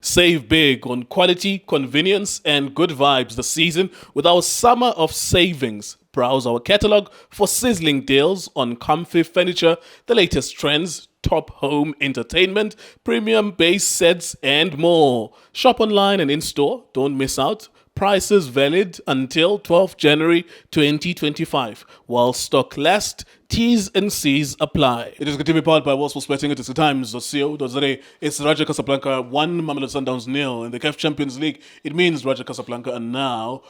Save big on quality, convenience, and good vibes this season with our summer of savings. Browse our catalog for sizzling deals on comfy furniture, the latest trends, top home entertainment, premium base sets, and more. Shop online and in store. Don't miss out. Prices valid until 12th January 2025. While stock lasts, T's and C's apply. It is going to be powered by World Sports Betting. It is the times of CO. It's Raja Casablanca 1, Mamelodi Sundowns 0 in the CAF Champions League. It means Raja Casablanca are now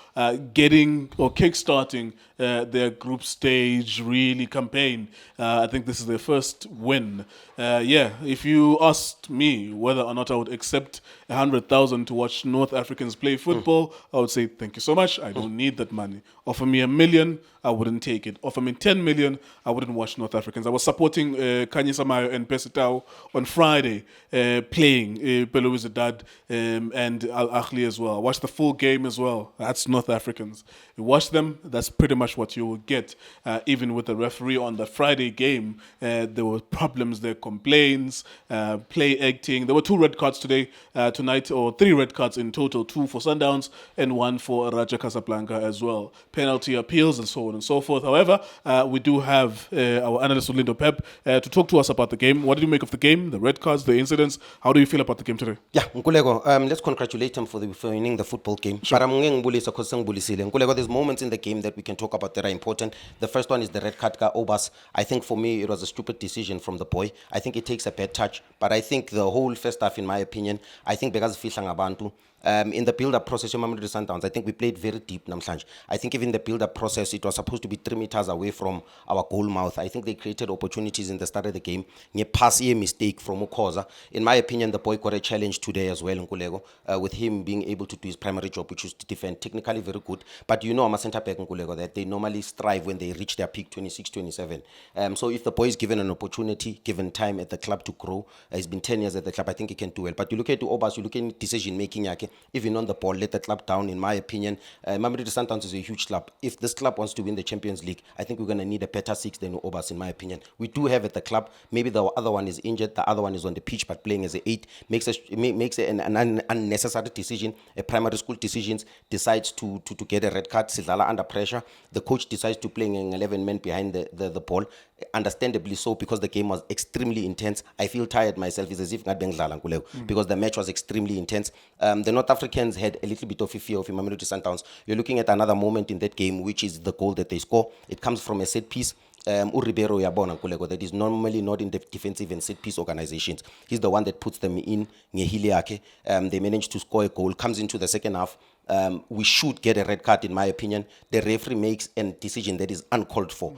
getting or kickstarting their group stage really campaign. I think this is their first win. If you asked me whether or not I would accept 100,000 to watch North Africans play football, I would say thank you so much. I don't need that money. Offer me $1 million, I wouldn't take it. Offer me 10 million, I wouldn't watch North Africans. I was supporting Kanye Samayo and Pesitao on Friday, playing Belouizdad and Al Ahly as well. I watched the full game as well. That's North Africans. You watch them, that's pretty much what you will get. Even with the referee on the Friday game, there were problems, there complaints, play acting. There were 2 red cards tonight, or 3 red cards in total, 2 for Sundowns and 1 for Raja Casablanca as well. Penalty appeals and so on and so forth. However, we do have our analyst Lindo Pep to talk to us about the game. What did you make of the game, the red cards, the incidents? How do you feel about the game today? Yeah, Nkulego, let's congratulate him for winning the football game. Sure. Nkulego, there's moments in the game that we can talk about that are important. The first one is the red card ka Obas. I think for me, it was a stupid decision from the boy. I think it takes a bad touch, but I think the whole first half, in my opinion, I think because Fihlang Abantu, in the build-up process, Mamelodi Sundowns, I think we played very deep namhlanje. I think even the build-up process, it was supposed to be 3 meters away from our goal mouth. I think they created opportunities in the start of the game. Pass a mistake from Ukoza. In my opinion, the boy got a challenge today as well, Nkulego, with him being able to do his primary job, which is to defend. Technically very good. But you know, I'm a centre-back, Nkulego, that they normally strive when they reach their peak 26, 27. So if the boy is given an opportunity, given time at the club to grow, he's been 10 years at the club, I think he can do well. But you look at Obas, you look at decision-making, even on the ball, let the club down, in my opinion. Mamelodi Sundowns is a huge club. If this club wants to win the Champions League, I think we're going to need a better 6 than Obas, in my opinion. We do have at the club. Maybe the other one is injured, the other one is on the pitch, but playing as an 8 makes an unnecessary decision. A primary school decisions decides to get a red card. Sidlala under pressure. The coach decides to play an 11 men behind the ball. Understandably so, because the game was extremely intense. I feel tired myself. It's as if because the match was extremely intense. The North Africans had a little bit of a fear of Mamelodi Sundowns. You're looking at another moment in that game, which is the goal that they score. It comes from a set piece. Uribero Yabona Nkulego, that is normally not in the defensive and set piece organizations. He's the one that puts them in. They managed to score a goal, comes into the second half. We should get a red card, in my opinion. The referee makes a decision that is uncalled for.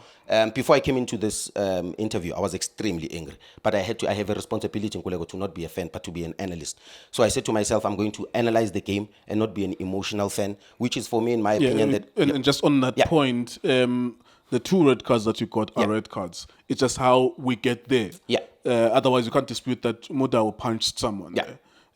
Before I came into this interview, I was extremely angry. But I have a responsibility, Nkulego, to not be a fan, but to be an analyst. So I said to myself, I'm going to analyze the game and not be an emotional fan, which is for me, in my opinion. And just on that point, the 2 red cards that you got are red cards. It's just how we get there. Otherwise, you can't dispute that Mudau punched someone.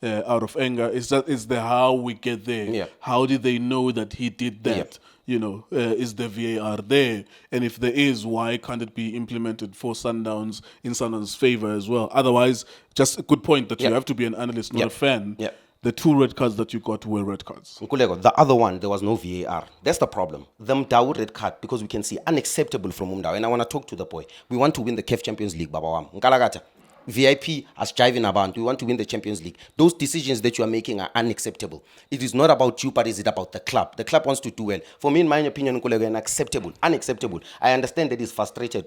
Out of anger. It's the how we get there. How did they know that he did that? Is the VAR there? And if there is, why can't it be implemented for Sundowns in Sundowns' favor as well? Otherwise, just a good point that you have to be an analyst, not a fan. The 2 red cards that you got were red cards. Nkulego, the other one, there was no VAR. That's the problem. The Mdau red card, because we can see unacceptable from Mdau. And I want to talk to the boy. We want to win the CAF Champions League, Baba Wam. Nkalagata. VIP as driving about. We want to win the Champions League. Those decisions that you are making are unacceptable. It is not about you, but is it about the club? The club wants to do well. For me, in my opinion, unacceptable. I understand that he's frustrated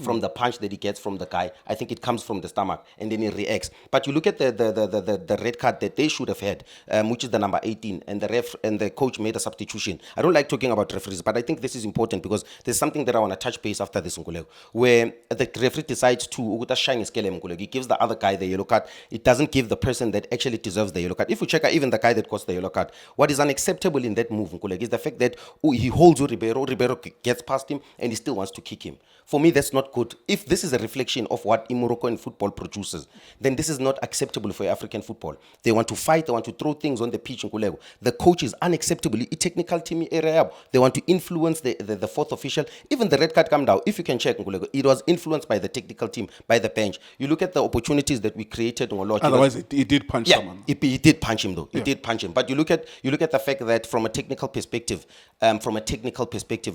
from the punch that he gets from the guy. I think it comes from the stomach, and then he reacts. But you look at the red card that they should have had, which is the number 18, and the coach made a substitution. I don't like talking about referees, but I think this is important because there's something that I want to touch base after this, where the referee decides to shine his he gives the other guy the yellow card. It doesn't give the person that actually deserves the yellow card. If you check out even the guy that got the yellow card, what is unacceptable in that move, is the fact that he holds Ribeiro gets past him, and he still wants to kick him. For me, that's not good. If this is a reflection of what Moroccan football produces, then this is not acceptable for African football. They want to fight, they want to throw things on the pitch. The coach is unacceptable. Technical team area. They want to influence the fourth official. Even the red card come down. If you can check, it was influenced by the technical team, by the bench. You look at at the opportunities that we created, Otherwise, he did punch someone. He did punch him though. He did punch him. But you look at the fact that from a technical perspective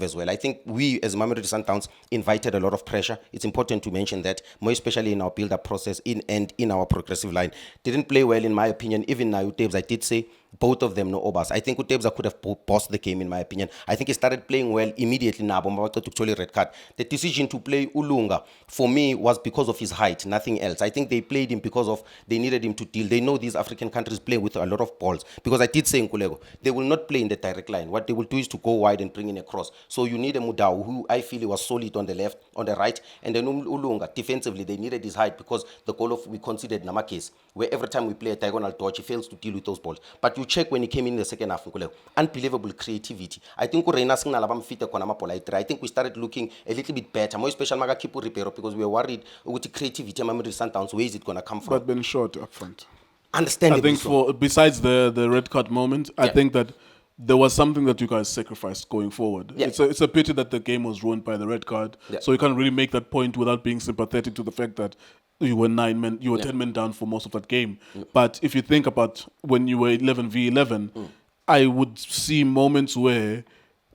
as well, I think we as Mamelodi Sundowns invited a lot of pressure. It's important to mention that, more especially in our build-up process in our progressive line. Didn't play well in my opinion. Even now, Utebs, I did say both of them no obas. I think Utebs could have bossed the game in my opinion. I think he started playing well immediately now. Red card. The decision to play Ulunga for me was because of his height, nothing else. I think they played him because of they needed him to deal. They know these African countries play with a lot of balls. Because I did say in Kulego, they will not play in the direct line. What they will do is to go wide and bring in a cross. So you need a Mudau who I feel he was solid on the left, on the right, and then Ulunga defensively they needed his height because the goal of we considered Namakes, where every time we play a diagonal dodge, he fails to deal with those balls. But you check when he came in the second half, unbelievable creativity. I think I think we started looking a little bit better, more especially Maga Kipu Ripero, because we were worried with the creativity Mamelodi Sundowns, where is it going to come from? But been short up front. Understandably I think besides the red card moment, I think that there was something that you guys sacrificed going forward. Yeah. It's a pity that the game was ruined by the red card. Yeah. So you can't really make that point without being sympathetic to the fact that you were 9 men, you were 10 men down for most of that game. But if you think about when you were 11v11, I would see moments where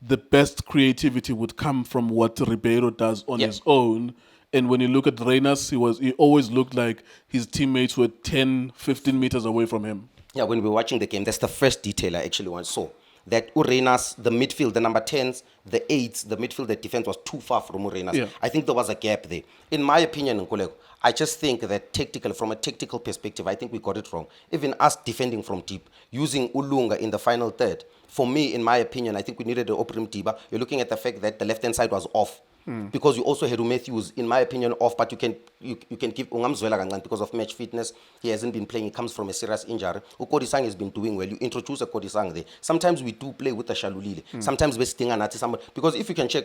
the best creativity would come from what Ribeiro does on his own. And when you look at Reynas, he always looked like his teammates were 10, 15 meters away from him. Yeah, when we were watching the game, that's the first detail I actually saw. That Urenas, the midfield, the number 10s, the 8s, the midfield, the defense was too far from Urenas. Yeah. I think there was a gap there. In my opinion, Nkoleko, I just think that from a tactical perspective, I think we got it wrong. Even us defending from deep, using Ulunga in the final third, for me, in my opinion, I think we needed an Oprim Tiba. You're looking at the fact that the left-hand side was off. Because you also had Matthews, in my opinion, off, but you can give Ungamzwela because of match fitness. He hasn't been playing. He comes from a serious injury. Kodisang has been doing well. You introduce a Kodisang there. Sometimes we do play with a Shalulile. Sometimes we sting an somebody. Because if you can check,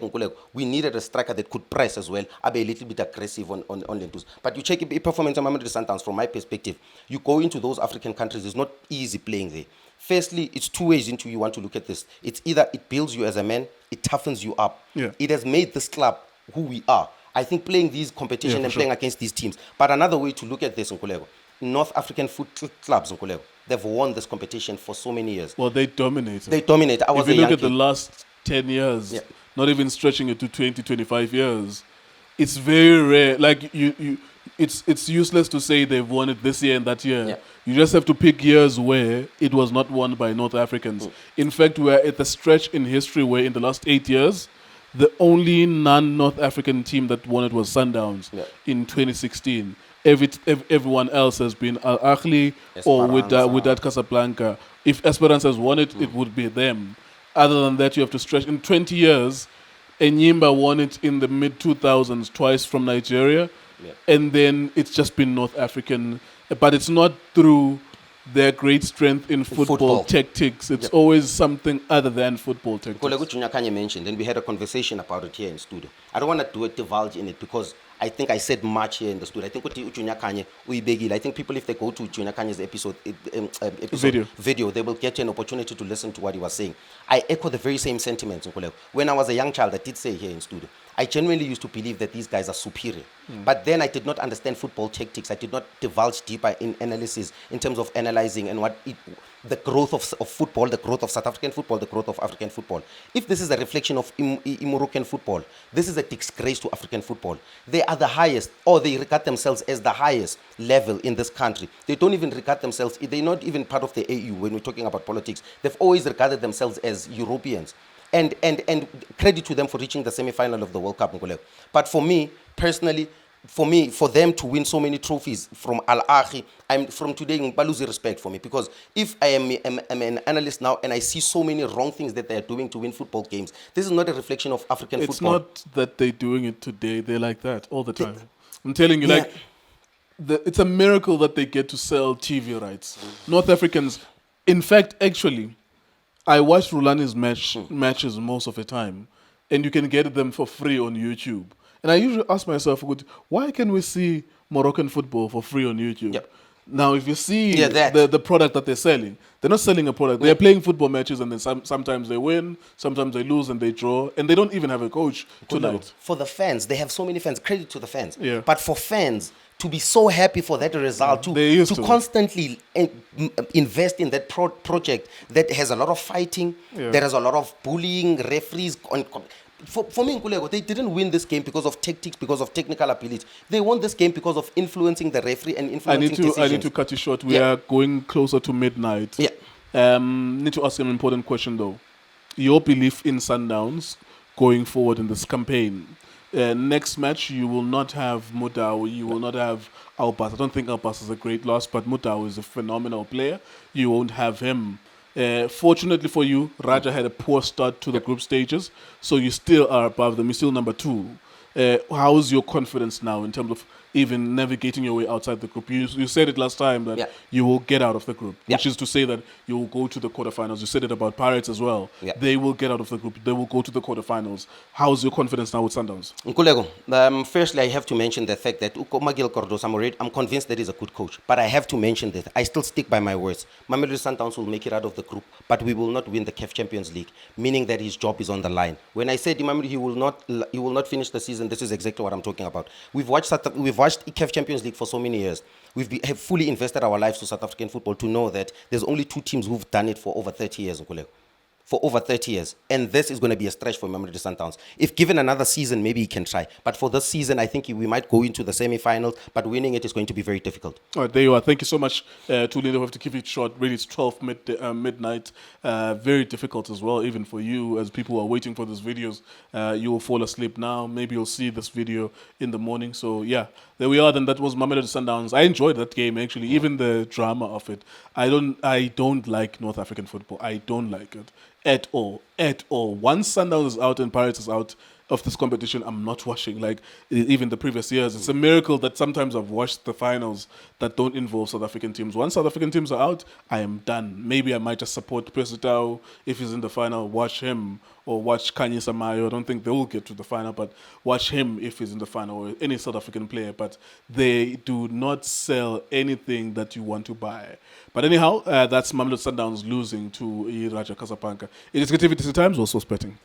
we needed a striker that could press as well, be a little bit aggressive on Lentus. But you check a performance of Mamelodi Sundowns from my perspective. You go into those African countries, it's not easy playing there. Firstly, it's two ways into you want to look at this. It's either it builds you as a man, it toughens you up. Yeah. It has made this club who we are. I think playing these competition and playing against these teams. But another way to look at this, Nkolego, North African foot clubs, Nkolego, they've won this competition for so many years. Well, they dominated. They dominate. If you look at the last 10 years, not even stretching it to 20, 25 years, it's very rare. Like, it's useless to say they've won it this year and that year. Yeah. You just have to pick years where it was not won by North Africans. In fact, we're at the stretch in history where in the last 8 years, the only non-North African team that won it was Sundowns in 2016. Everyone else has been Al Ahly or Wydad Casablanca. If Esperance has won it, it would be them. Other than that, you have to stretch. In 20 years, Enyimba won it in the mid-2000s twice from Nigeria. And then it's just been North African. But it's not through their great strength in football tactics. It's always something other than football tactics. Kolego Junior Kanye mentioned, and we had a conversation about it here in studio. I don't want to divulge in it because I think I said much here in the studio. I think with Junior Kanye, I think people, if they go to Junior Kanye's video, they will get an opportunity to listen to what he was saying. I echo the very same sentiments. When I was a young child, I did say here in studio, I genuinely used to believe that these guys are superior. But then I did not understand football tactics. I did not divulge deeper in analysis in terms of analyzing and the growth of football, the growth of South African football, the growth of African football. If this is a reflection of Moroccan football, this is a disgrace to African football. They are the highest, or they regard themselves as the highest level in this country. They don't even regard themselves, they're not even part of the AU when we're talking about politics. They've always regarded themselves as Europeans. And credit to them for reaching the semi-final of the World Cup. But for me, personally, for them to win so many trophies from Al Ahly, from today, losing respect for me. Because if I am an analyst now and I see so many wrong things that they're doing to win football games, this is not a reflection of African football. It's not that they're doing it today. They're like that all the time. I'm telling you, it's a miracle that they get to sell TV rights. North Africans, in fact, actually, I watch Rulani's matches most of the time, and you can get them for free on YouTube. And I usually ask myself, why can we see Moroccan football for free on YouTube? Yep. Now, if you see the product that they're selling, they're not selling a product. They're playing football matches, and then sometimes they win, sometimes they lose, and they draw, and they don't even have a coach tonight. For the fans, they have so many fans. Credit to the fans. Yeah. But for fans to be so happy for that result, they used to to. constantly invest in that project that has a lot of fighting, there is a lot of bullying, referees. For me, Nkulego, they didn't win this game because of tactics, because of technical ability. They won this game because of influencing the referee and influencing decisions. I need to cut you short. We are going closer to midnight. Yeah. Need to ask an important question though. Your belief in Sundowns going forward in this campaign. Next match, you will not have Mudau, you will not have Albas. I don't think Albas is a great loss, but Mudau is a phenomenal player. You won't have him. Fortunately for you, Raja had a poor start to the group stages, so you still are above them. You're still number 2. How is your confidence now in terms of even navigating your way outside the group? You said it last time that you will get out of the group, which is to say that you will go to the quarterfinals. You said it about Pirates as well. They will get out of the group. They will go to the quarterfinals. How's your confidence now with Sundowns? Nkulego, firstly, I have to mention the fact that Magil Kordos, I'm convinced that he's a good coach. But I have to mention that I still stick by my words. Mamelodi Sundowns will make it out of the group, but we will not win the CAF Champions League, meaning that his job is on the line. When I said he will not finish the season, this is exactly what I'm talking about. We've watched CAF Champions League for so many years. Have fully invested our lives to South African football to know that there's only 2 teams who've done it for over 30 years, Nkulego. For over 30 years. And this is going to be a stretch for Mamelodi Sundowns. If given another season, maybe he can try. But for this season, I think we might go into the semi-finals, but winning it is going to be very difficult. All right, there you are. Thank you so much to Lindo. We have to keep it short. Really, it's 12 midnight. Very difficult as well, even for you, as people are waiting for these videos. You will fall asleep now. Maybe you'll see this video in the morning. So, yeah, there we are. Then that was Mamelodi Sundowns. I enjoyed that game, actually, even the drama of it. I don't like North African football. I don't like it. At all. Once Sundowns is out and Pirates is out of this competition, I'm not watching. Like even the previous years, it's a miracle that sometimes I've watched the finals that don't involve South African teams. Once South African teams are out, I am done. Maybe I might just support Pesutau if he's in the final, watch him, or watch Kanye Samayo. I don't think they will get to the final, but watch him if he's in the final, or any South African player. But they do not sell anything that you want to buy. But anyhow, that's Mamelodi Sundowns losing to Raja Casablanca. It is iDiskiTV Times, also betting.